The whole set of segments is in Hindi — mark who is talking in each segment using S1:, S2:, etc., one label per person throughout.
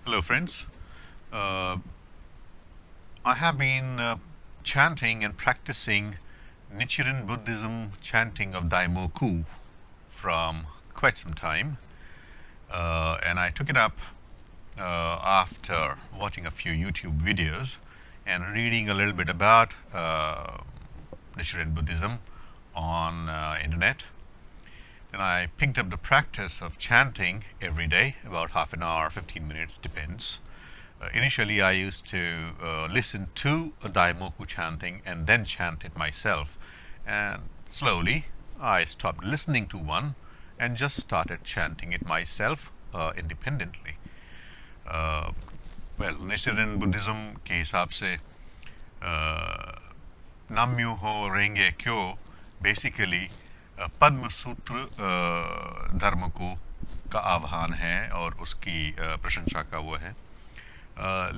S1: Hello, friends. Uh, I have been chanting and practicing Nichiren Buddhism chanting of Daimoku from quite some time, and I took it up after watching a few YouTube videos and reading a little bit about Nichiren Buddhism on internet. Then I picked up the practice of chanting every day, about half an hour, 15 minutes, depends. Initially, I used to listen to a Daimoku chanting and then chant it myself. And slowly, I stopped listening to one and just started chanting it myself independently. Well, Nichiren Buddhism के हिसाब से नाम्योहो रेंगे क्यो बेसिकली पद्म सूत्र धर्म को का आह्वान है और उसकी प्रशंसा का वो है।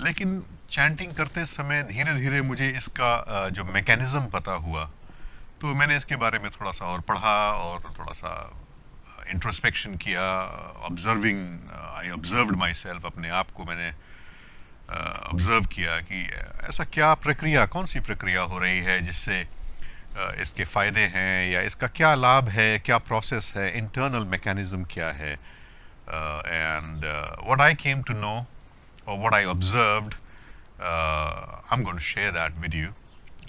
S1: लेकिन चैंटिंग करते समय धीरे धीरे मुझे इसका जो मैकेनिज़्म पता हुआ, तो मैंने इसके बारे में थोड़ा सा और पढ़ा और थोड़ा सा इंट्रोस्पेक्शन किया। आई ऑब्जर्व्ड माई सेल्फ, अपने आप को मैंने ऑब्जर्व किया कि ऐसा क्या प्रक्रिया, कौन सी प्रक्रिया हो रही है जिससे इसके फ़ायदे हैं या इसका क्या लाभ है, क्या प्रोसेस है, इंटरनल मैकेनिज़्म क्या है। And what I came to know or what I observed, I'm going to share that with you.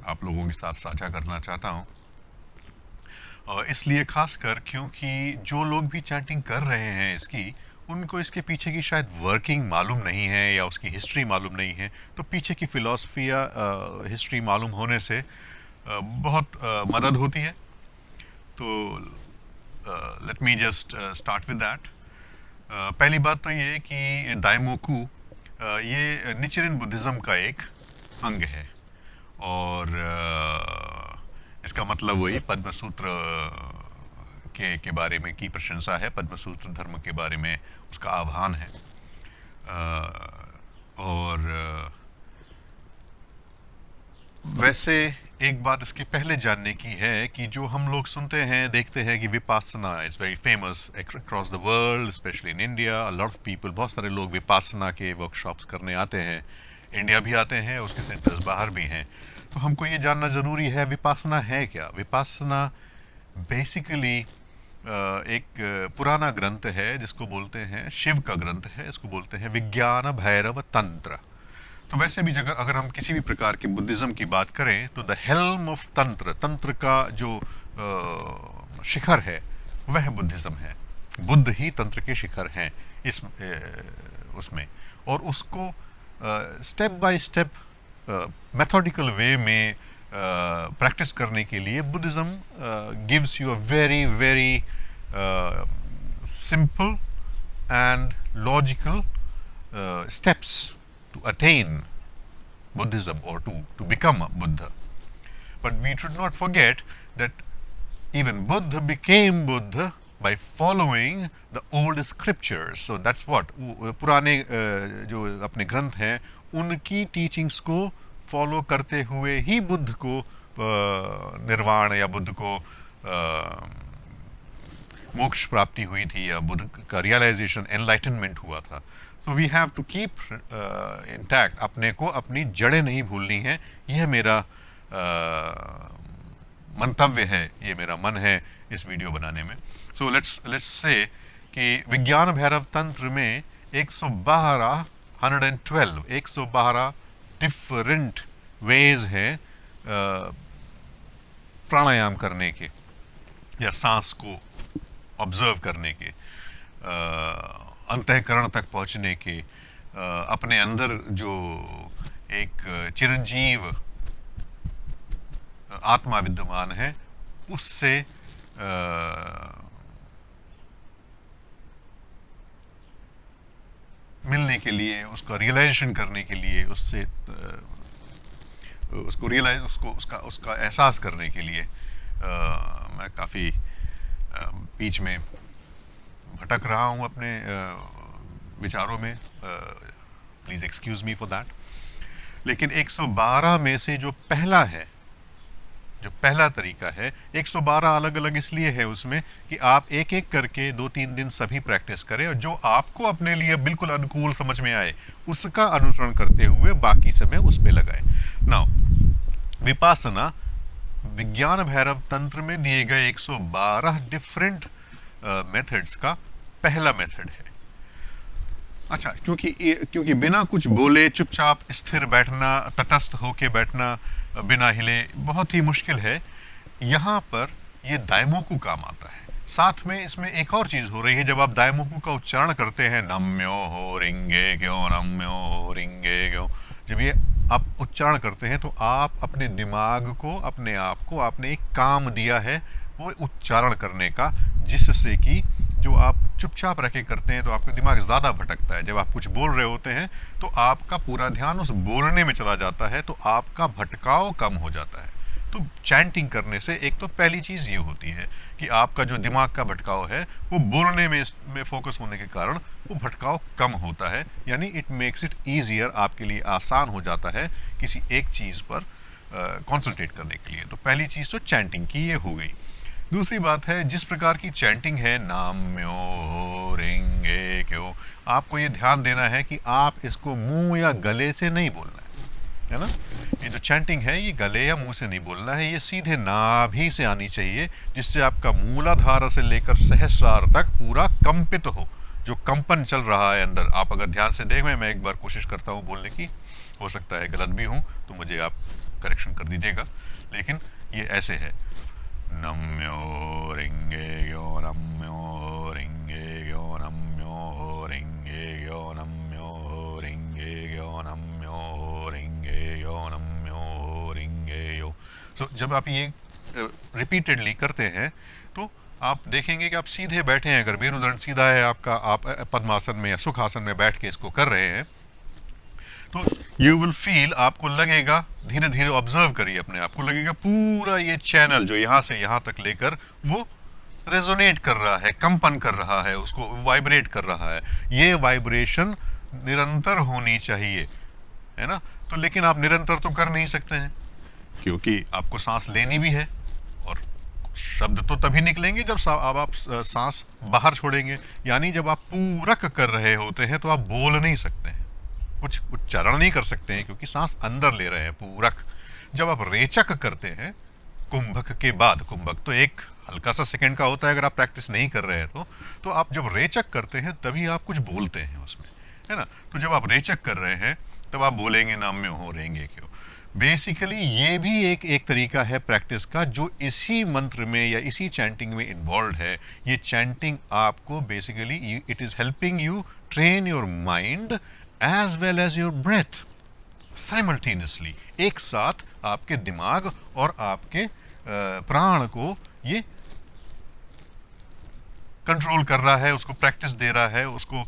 S1: आप लोगों के साथ साझा करना चाहता हूँ, और इसलिए खासकर क्योंकि जो लोग भी चैंटिंग कर रहे हैं इसकी, उनको इसके पीछे की शायद वर्किंग मालूम नहीं है या उसकी हिस्ट्री मालूम नहीं है। तो पीछे की फ़िलासफ़ी या हिस्ट्री मालूम होने से बहुत मदद होती है। तो let me just start with that. पहली बात तो ये कि दाइमोकू ये निचिरेन बुद्धिज़्म का एक अंग है, और इसका मतलब वही पद्म सूत्र के बारे में की प्रशंसा है, पद्म सूत्र धर्म के बारे में उसका आह्वान है। और वैसे एक बात इसके पहले जानने की है कि जो हम लोग सुनते हैं, देखते हैं कि Vipassana is very famous across the world, specially in India. A lot of people, बहुत सारे लोग विपासना के वर्कशॉप्स करने आते हैं, इंडिया भी आते हैं, उसके सेंटर्स बाहर भी हैं। तो हमको ये जानना ज़रूरी है विपासना है क्या। विपासना बेसिकली एक पुराना ग्रंथ है जिसको बोलते हैं, शिव का ग्रंथ है, इसको बोलते हैं विज्ञान भैरव तंत्र। तो वैसे भी अगर हम किसी भी प्रकार के बुद्धिज़्म की बात करें तो द हेल्म ऑफ तंत्र, तंत्र का जो शिखर है वह बुद्धिज़्म है। बुद्ध ही तंत्र के शिखर हैं इस उसमें, और उसको स्टेप बाय स्टेप मेथोडिकल वे में प्रैक्टिस करने के लिए Buddhism gives you a very very simple and logical steps to attain Buddhism or to become a Buddha. But we should not forget that even Buddha became Buddha by following the old scriptures. So that's what पुराने जो अपने ग्रंथ हैं उनकी टीचिंग्स को फॉलो करते हुए ही बुद्ध को निर्वाण या बुद्ध को मोक्ष प्राप्ति हुई थी, या बुद्ध का रियलाइजेशन, एनलाइटनमेंट हुआ था। तो we have to keep intact, अपने को अपनी जड़ें नहीं भूलनी है। यह मेरा मंतव्य है, ये मेरा मन है इस वीडियो बनाने में। सो लेट्स से कि विज्ञान भैरव तंत्र में 112 डिफरेंट वेज हैं प्राणायाम करने के या सांस को ऑब्जर्व करने के, अंतःकरण तक पहुंचने के, अपने अंदर जो एक चिरंजीव आत्मा विद्यमान है उससे मिलने के लिए, उसका रियलाइजेशन करने के लिए, उससे उसका एहसास करने के लिए। मैं काफ़ी बीच में भटक रहा हूँ अपने विचारों में, please excuse me for that. लेकिन 112 में से जो पहला है, जो पहला तरीका है, 112 अलग अलग इसलिए है उसमें कि आप एक एक करके 2-3 दिन सभी प्रैक्टिस करें और जो आपको अपने लिए बिल्कुल अनुकूल समझ में आए उसका अनुसरण करते हुए बाकी समय उस पर लगाएं। नाउ विपासना विज्ञान भैरव तंत्र में दिए गए 112 डिफरेंट मेथड्स का पहला मेथड है। अच्छा, क्योंकि बिना कुछ बोले चुपचाप स्थिर बैठना, तटस्थ होके बैठना बिना हिले बहुत ही मुश्किल है। यहाँ पर ये दायमोकु काम आता है। साथ में इसमें एक और चीज हो रही है, जब आप दायमोकु का उच्चारण करते हैं, नम्यो हो रिंगे क्यों, नम्यो हो रिंगे क्यों, जब ये आप उच्चारण करते हैं तो आप अपने दिमाग को, अपने आप को आपने एक काम दिया है वो उच्चारण करने का, जिससे कि जो आप चुपचाप रह के करते हैं तो आपका दिमाग ज़्यादा भटकता है। जब आप कुछ बोल रहे होते हैं तो आपका पूरा ध्यान उस बोलने में चला जाता है, तो आपका भटकाव कम हो जाता है। तो चैंटिंग करने से एक तो पहली चीज़ ये होती है कि आपका जो दिमाग का भटकाव है वो बोलने में फोकस होने के कारण वो भटकाव कम होता है, यानी इट मेक्स इट ईजियर, आपके लिए आसान हो जाता है किसी एक चीज़ पर कॉन्सेंट्रेट करने के लिए। तो पहली चीज़ तो चैंटिंग की ये हो गई। दूसरी बात है, जिस प्रकार की चैंटिंग है, नाम्यो रिंगे क्यों, आपको ये ध्यान देना है कि आप इसको मुंह या गले से नहीं बोलना है ना। ये जो चैंटिंग है ये गले या मुंह से नहीं बोलना है, ये सीधे नाभि से आनी चाहिए, जिससे आपका मूलाधार से लेकर सहस्रार तक पूरा कंपित हो, जो कंपन चल रहा है अंदर। आप अगर ध्यान से देख, मैं एक बार कोशिश करता हूँ बोलने की, हो सकता है गलत भी हूँ तो मुझे आप करेक्शन कर दीजिएगा, लेकिन ये ऐसे है, नम्यो रिंगे यो, नम्यो रिंगे यो, नम्यो रिंगे यो, नम्यो रिंगे यो, नम्यो रिंगे यो, नम्यो रिंगे यो। सो जब आप ये रिपीटेडली करते हैं तो आप देखेंगे कि आप सीधे बैठे हैं, अगर मेरुदंड सीधा है आपका, आप पद्मासन में या सुखासन में बैठ के इसको कर रहे हैं, तो यू विल फील, आपको लगेगा, धीरे धीरे ऑब्जर्व करिए अपने आप को, लगेगा पूरा ये चैनल जो यहाँ से यहाँ तक लेकर वो रेजोनेट कर रहा है, कंपन कर रहा है, उसको वाइब्रेट कर रहा है। ये वाइब्रेशन निरंतर होनी चाहिए, है ना। तो लेकिन आप निरंतर तो कर नहीं सकते हैं, क्योंकि आपको सांस लेनी भी है, और शब्द तो तभी निकलेंगे जब आप सांस बाहर छोड़ेंगे, यानी जब आप पूरक कर रहे होते हैं तो आप बोल नहीं सकते हैं, कुछ उच्चारण नहीं कर सकते हैं, क्योंकि सांस अंदर ले रहे हैं, पूरक। जब आप रेचक करते हैं कुंभक के बाद, कुंभक तो एक हल्का सा सेकंड का होता है अगर आप प्रैक्टिस नहीं कर रहे हैं तो आप जब रेचक करते हैं तभी आप कुछ बोलते हैं उसमें, है ना। तो जब आप रेचक कर रहे हैं तब आप बोलेंगे नाम्यो हो रेंगे क्यों। बेसिकली ये भी एक तरीका है प्रैक्टिस का, जो इसी मंत्र में या इसी चैंटिंग में इन्वॉल्व है। ये चैंटिंग आपको basically, it is helping you train your mind as well as your breath simultaneously। एक साथ आपके दिमाग और आपके प्राण को ये कंट्रोल कर रहा है, उसको प्रैक्टिस दे रहा है, उसको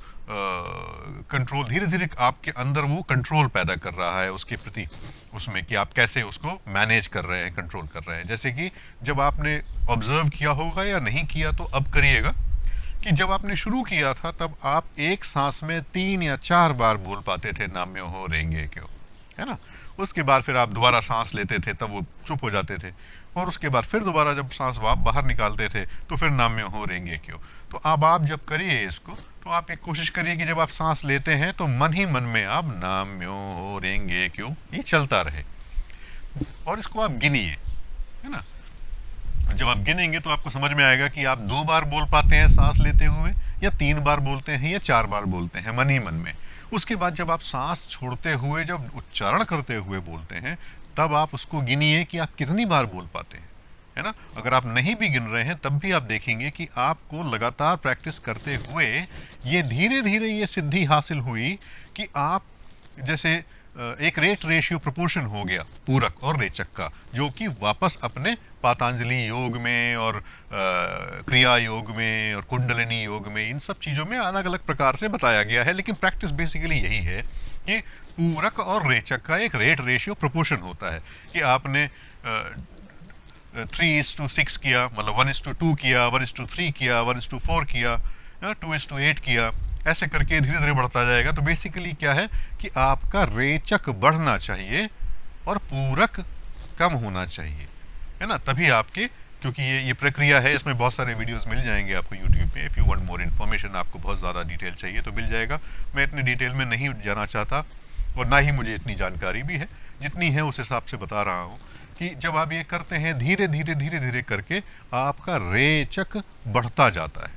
S1: कंट्रोल, धीरे धीरे आपके अंदर वो कंट्रोल पैदा कर रहा है उसके प्रति, उसमें कि आप कैसे उसको मैनेज कर रहे हैं, कंट्रोल कर रहे हैं। जैसे कि जब आपने ऑब्जर्व किया होगा या नहीं किया तो अब करिएगा, कि जब आपने शुरू किया था तब आप एक सांस में 3 या 4 बार बोल पाते थे नाम्यो हो रेंगे क्यों, है ना। उसके बाद फिर आप दोबारा सांस लेते थे तब वो चुप हो जाते थे, और उसके बाद फिर दोबारा जब सांस बाहर निकालते थे तो फिर नाम्यो हो रेंगे क्यों। तो अब आप जब करिए इसको, तो आप एक कोशिश करिए कि जब आप सांस लेते हैं तो मन ही मन में आप नाम्यो हो रेंगे क्यों ये चलता रहे, और इसको आप गिनिए, है ना। जब आप गिनेंगे तो आपको समझ में आएगा कि आप 2 बार बोल पाते हैं सांस लेते हुए, या 3 बार बोलते हैं, या 4 बार बोलते हैं मन ही मन में। उसके बाद जब आप सांस छोड़ते हुए, जब उच्चारण करते हुए बोलते हैं, तब आप उसको गिनिए कि आप कितनी बार बोल पाते हैं, है ना। अगर आप नहीं भी गिन रहे हैं तब भी आप देखेंगे कि आपको लगातार प्रैक्टिस करते हुए ये धीरे धीरे ये सिद्धि हासिल हुई कि आप जैसे एक रेट रेशियो प्रोपोर्शन हो गया पूरक और रेचक का, जो कि वापस अपने पातंजलि योग में और क्रिया योग में और कुंडलिनी योग में, इन सब चीज़ों में अलग अलग प्रकार से बताया गया है। लेकिन प्रैक्टिस बेसिकली यही है कि पूरक और रेचक का एक रेट रेशियो प्रोपोर्शन होता है, कि आपने 3:6 किया, मतलब 1:2 किया, 1:3 किया, 1:4 किया, 2:8 किया, ऐसे करके धीरे धीरे बढ़ता जाएगा। तो बेसिकली क्या है कि आपका रेचक बढ़ना चाहिए और पूरक कम होना चाहिए, है ना, तभी आपके, क्योंकि ये प्रक्रिया है, इसमें बहुत सारे वीडियोस मिल जाएंगे आपको यूट्यूब पे। If you want more information, आपको बहुत ज़्यादा डिटेल चाहिए तो मिल जाएगा। मैं इतनी डिटेल में नहीं जाना चाहता और ना ही मुझे इतनी जानकारी भी है, जितनी है उस हिसाब से बता रहा हूँ कि जब आप ये करते हैं धीरे धीरे धीरे धीरे करके आपका रेचक बढ़ता जाता है,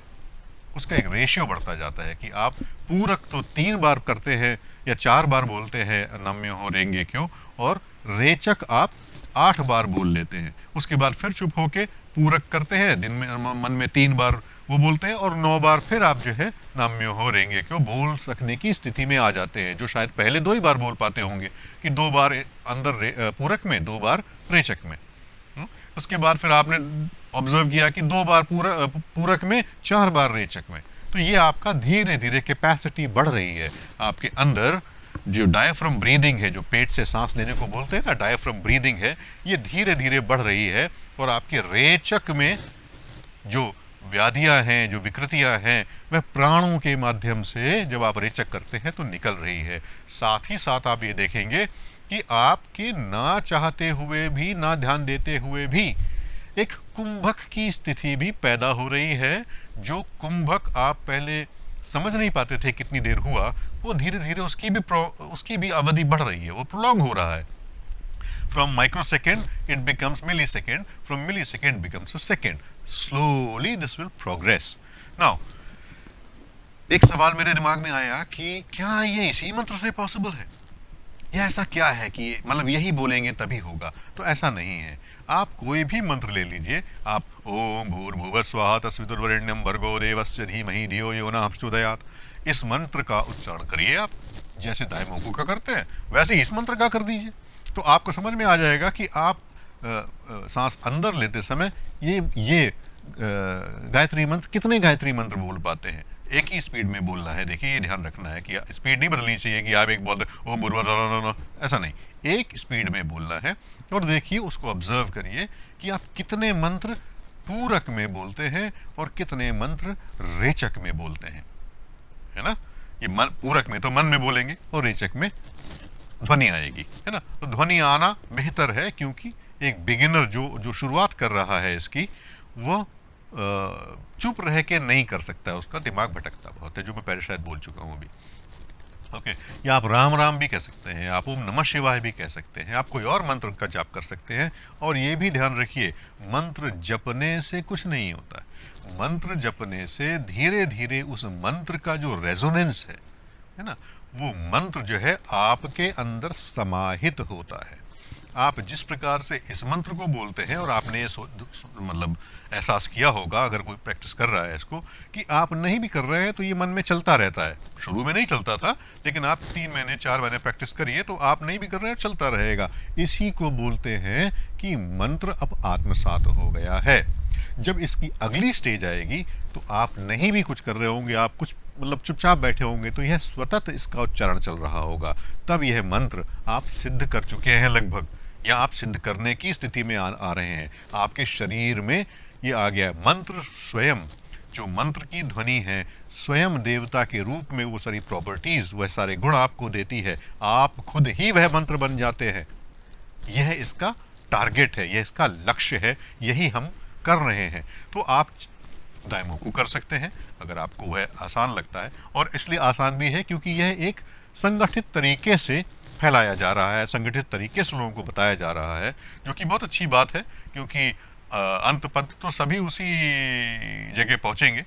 S1: उसका एक रेशियो बढ़ता जाता है कि आप पूरक तो 3 बार करते हैं या 4 बार बोलते हैं नम्य हो रेंगे क्यों, और रेचक आप 8 बार बोल लेते हैं। उसके बाद फिर चुप होके पूरक करते हैं, दिन में मन में 3 बार वो बोलते हैं, और 9 बार फिर आप जो है नम्य हो रेंगे क्यों बोल सकने की स्थिति में आ जाते हैं, जो शायद पहले 2 ही बार बोल पाते होंगे कि 2 बार अंदर पूरक में, 2 बार रेचक में। उसके बाद फिर आपने ऑब्जर्व किया कि 2 बार पूरक में, 4 बार रेचक में। तो ये आपका धीरे धीरे कैपेसिटी बढ़ रही है आपके अंदर। जो डायफ्राम ब्रीदिंग है, जो पेट से सांस लेने को बोलते हैं ना, डायफ्राम ब्रीदिंग है, ये धीरे धीरे बढ़ रही है, और आपके रेचक में जो व्याधियां हैं, जो विकृतियां हैं, वह प्राणों के माध्यम से जब आप रेचक करते हैं तो निकल रही है। साथ ही साथ आप ये देखेंगे कि आपके ना चाहते हुए भी, ना ध्यान देते हुए भी एक कुंभक की स्थिति भी पैदा हो रही है। जो कुंभक आप पहले समझ नहीं पाते थे कितनी देर हुआ, वो धीरे धीरे उसकी भी अवधि बढ़ रही है, वो प्रोलॉन्ग हो रहा है। From microsecond it becomes millisecond, from millisecond becomes a second. Slowly this will progress. Now, एक सवाल मेरे दिमाग में आया कि क्या ये इसी मंत्र से पॉसिबल है, या ऐसा क्या है कि मतलब यही बोलेंगे तभी होगा? तो ऐसा नहीं है। आप कोई भी मंत्र ले लीजिए, आप ओम भूर्भुवः स्वः तत्सवितुर्वरेण्यं भर्गो देवस्य धीमहि धियो यो नः प्रचोदयात्, इस मंत्र का उच्चारण करिए। आप जैसे दायमोकू का करते हैं वैसे ही इस मंत्र का कर दीजिए, तो आपको समझ में आ जाएगा कि आप सांस अंदर लेते समय ये गायत्री मंत्र, कितने गायत्री मंत्र बोल पाते हैं। एक ही स्पीड में बोलना है। देखिए, ये ध्यान रखना है कि स्पीड नहीं बदलनी चाहिए कि आप एक बोलते ओम भूर्भुवः, ऐसा नहीं, एक स्पीड में बोलना है। और देखिए, उसको ऑब्जर्व करिए कि आप कितने मंत्र पूरक में बोलते हैं और कितने मंत्र रेचक में बोलते हैं, है ना। ये पूरक में तो मन में बोलेंगे और रेचक में ध्वनि आएगी, है ना। तो ध्वनि आना बेहतर है, क्योंकि एक बिगिनर जो शुरुआत कर रहा है इसकी, वो चुप रह के नहीं कर सकता है, उसका दिमाग भटकता बहुत है, जो मैं पहले शायद बोल चुका हूँ अभी। ओके, या आप राम राम भी कह सकते हैं, आप ओम नमः शिवाय भी कह सकते हैं, आप कोई और मंत्र का जाप कर सकते हैं। और ये भी ध्यान रखिए, मंत्र जपने से कुछ नहीं होता है। मंत्र जपने से धीरे धीरे उस मंत्र का जो रेजोनेंस है ना, वो मंत्र जो है आपके अंदर समाहित होता है। आप जिस प्रकार से इस मंत्र को बोलते हैं, और आपने मतलब एहसास किया होगा अगर कोई प्रैक्टिस कर रहा है इसको, कि आप नहीं भी कर रहे हैं तो ये मन में चलता रहता है। शुरू में नहीं चलता था, लेकिन आप 3 महीने 4 महीने प्रैक्टिस करिए तो आप नहीं भी कर रहे हैं, चलता रहेगा। इसी को बोलते हैं कि मंत्र अब आत्मसात हो गया है। जब इसकी अगली स्टेज आएगी तो आप नहीं भी कुछ कर रहे होंगे, आप कुछ मतलब चुपचाप बैठे होंगे, तो यह स्वतः इसका उच्चारण चल रहा होगा। तब यह मंत्र आप सिद्ध कर चुके हैं लगभग, या आप सिद्ध करने की स्थिति में आ रहे हैं। आपके शरीर में ये आ गया। मंत्र स्वयं, जो मंत्र की ध्वनि है, स्वयं देवता के रूप में वो सारी प्रॉपर्टीज, वह सारे गुण आपको देती है। आप खुद ही वह मंत्र बन जाते हैं। यह इसका टारगेट है, यह इसका लक्ष्य है, यही हम कर रहे हैं। तो आप दायमोकू कर सकते हैं अगर आपको वह आसान लगता है, और इसलिए आसान भी है क्योंकि यह एक संगठित तरीके से फैलाया जा रहा है, संगठित तरीके से लोगों को बताया जा रहा है, जो कि बहुत अच्छी बात है, क्योंकि अंत पंत तो सभी उसी जगह पहुंचेंगे।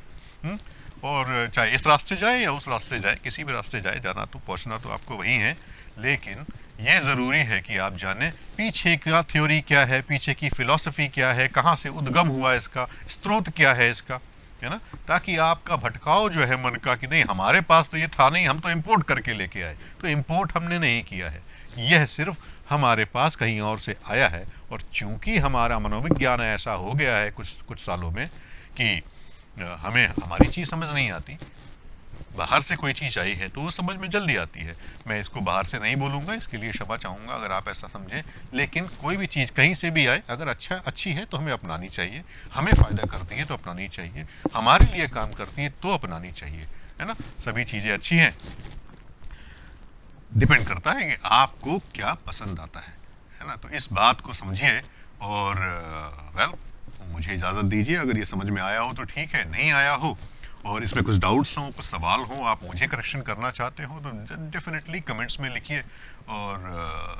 S1: और चाहे इस रास्ते जाए या उस रास्ते जाए, किसी भी रास्ते जाए, जाना तो पहुंचना तो आपको वही है। लेकिन यह ज़रूरी है कि आप जाने पीछे का थ्योरी क्या है, पीछे की फिलॉसफी क्या है, कहाँ से उद्गम हुआ इसका, स्रोत क्या है इसका, है ना, ताकि आपका भटकाव जो है मन का कि नहीं हमारे पास तो ये था नहीं, हम तो इंपोर्ट करके लेके आए। तो इंपोर्ट हमने नहीं किया है, यह सिर्फ हमारे पास कहीं और से आया है। और चूंकि हमारा मनोविज्ञान ऐसा हो गया है कुछ सालों में कि हमें हमारी चीज़ समझ नहीं आती, बाहर से कोई चीज़ आई है तो वो समझ में जल्दी आती है। मैं इसको बाहर से नहीं बोलूँगा, इसके लिए क्षमा चाहूँगा अगर आप ऐसा समझें। लेकिन कोई भी चीज़ कहीं से भी आए, अगर अच्छी है तो हमें अपनानी चाहिए, हमें फ़ायदा करती है तो अपनानी चाहिए, हमारे लिए काम करती है तो अपनानी चाहिए, है ना। सभी चीज़ें अच्छी हैं, डिपेंड करता है कि आपको क्या पसंद आता है ना। तो इस बात को समझिए और वेल मुझे इजाज़त दीजिए। अगर ये समझ में आया हो तो ठीक है, नहीं आया हो और इसमें कुछ डाउट्स हों, कुछ सवाल हों, आप मुझे करेक्शन करना चाहते हो तो डेफिनेटली कमेंट्स में लिखिए। और